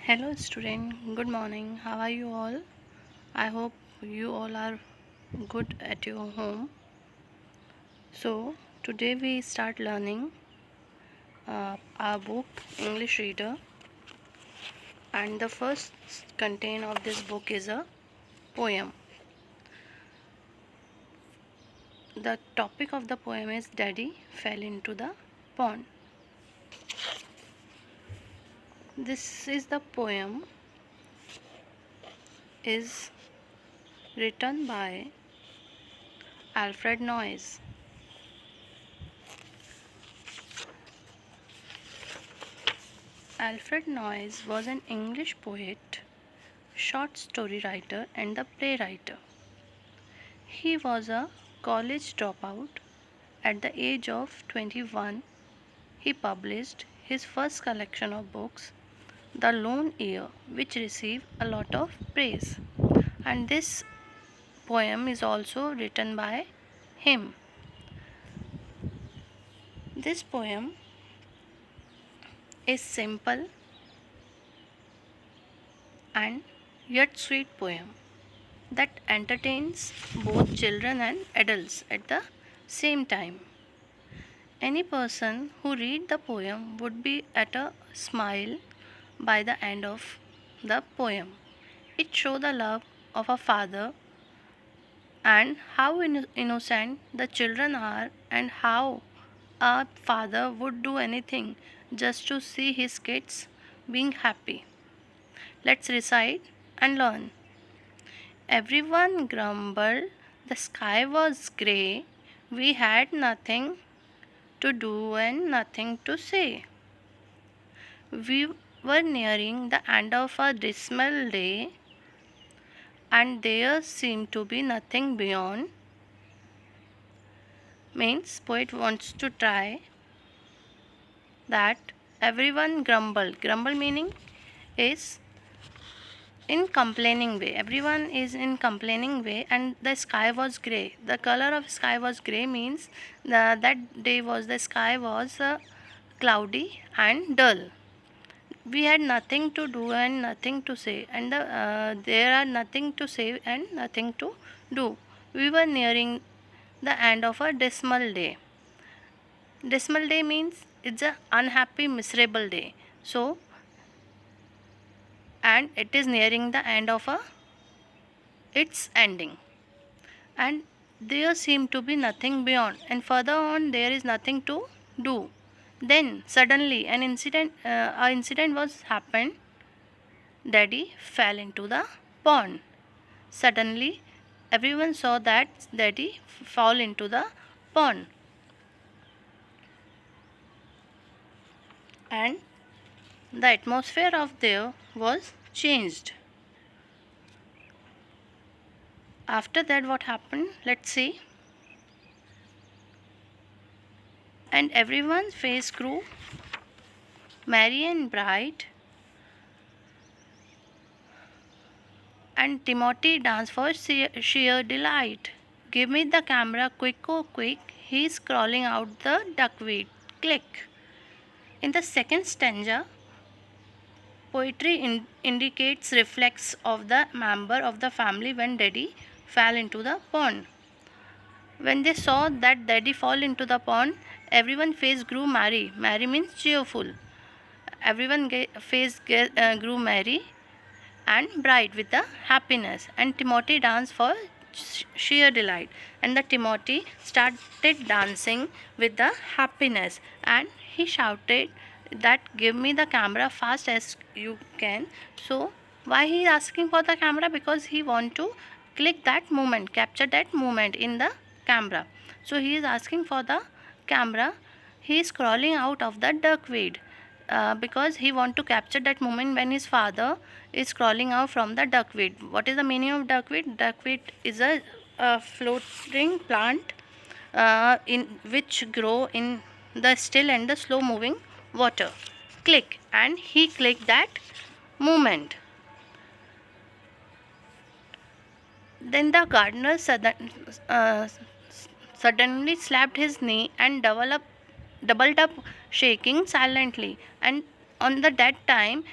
Hello student, good morning. How are you all? I hope you all are good at your home. So today we start learning our book English Reader, and the first content of this book is a poem. The topic of the poem is Daddy Fell into the Pond. This is the poem is written by Alfred Noyes. Alfred Noyes was an English poet, short story writer, and the playwright. He was a college dropout. At the age of 21, he published his first collection of books, The Lone Ear, which received a lot of praise. And this poem is also written by him. This poem is simple and yet sweet poem that entertains both children and adults at the same time. Any person who read the poem would be at a smile by the end of the poem. It shows the love of a father and how innocent the children are, and how a father would do anything just to see his kids being happy. Let's recite and learn. Everyone grumbled, the sky was grey, we had nothing to do and nothing to say. We were nearing the end of a dismal day, and there seemed to be nothing beyond. Means poet wants to try that everyone grumbled. Grumble meaning is in complaining way. Everyone is in complaining way, and the sky was grey. The color of sky was grey means that day was the sky was cloudy and dull. We had nothing to do and nothing to say, and there are nothing to say and nothing to do. We were nearing the end of a dismal day. Dismal day means it's a unhappy, miserable day. So, and it is nearing the end of a its ending, and there seemed to be nothing beyond, and further on there is nothing to do. Then suddenly a incident was happened. Daddy fell into the pond. Suddenly, everyone saw that Daddy fall into the pond, and the atmosphere of there was changed. After that, what happened? Let's see. And everyone's face grew merry and bright, and Timothy danced for sheer delight. Give me the camera, quick, oh quick. He's crawling out the duckweed. Click. In the second stanza, poetry indicates reflex of the member of the family when Daddy fell into the pond. When they saw that Daddy fall into the pond, everyone's face grew merry. Merry means cheerful. Everyone's face grew merry and bright with the happiness, and Timothy danced for sheer delight, and the Timothy started dancing with the happiness, and he shouted that give me the camera fast as you can. So why he is asking for the camera? Because he want to click that moment, capture that moment in the camera. So he is asking for the camera. He is crawling out of the duckweed because he want to capture that moment when his father is crawling out from the duckweed. What is the meaning of duckweed? Duckweed is a floating plant in which grow in the still and the slow moving water. Click, and he clicked that moment. Then the gardener suddenly slapped his knee and doubled up, shaking silently. And on that time,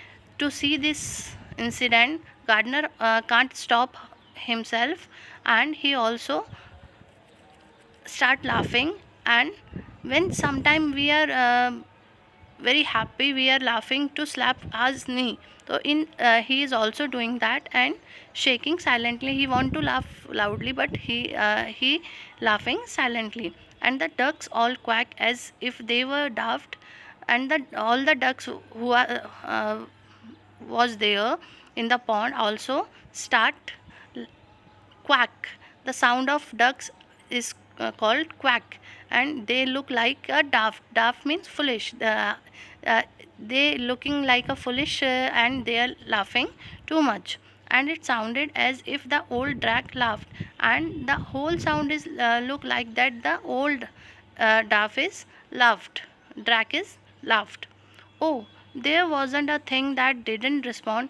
To see this incident, Gardner can't stop himself, and he also start laughing. And when sometime we are very happy, we are laughing to slap his knee, so in he is also doing that and shaking silently. He want to laugh loudly, but he laughing silently. And the ducks all quack as if they were daft, and all the ducks who are was there in the pond also start quack. The sound of ducks is called quack, and they look like a daft. Daft means foolish. Uh, they looking like a foolish, and they are laughing too much. And it sounded as if the old drac laughed, and the whole sound is look like that the old daft is laughed. Drac is laughed. Oh, there wasn't a thing that didn't respond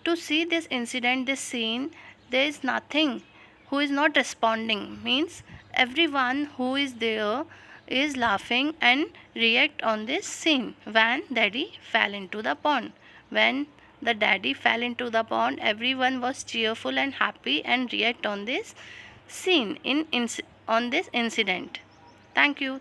to see this incident, this scene. There is nothing who is not responding, means everyone who is there is laughing and react on this scene. When daddy fell into the pond, when the daddy fell into the pond, everyone was cheerful and happy and react on this scene, on this incident. Thank you.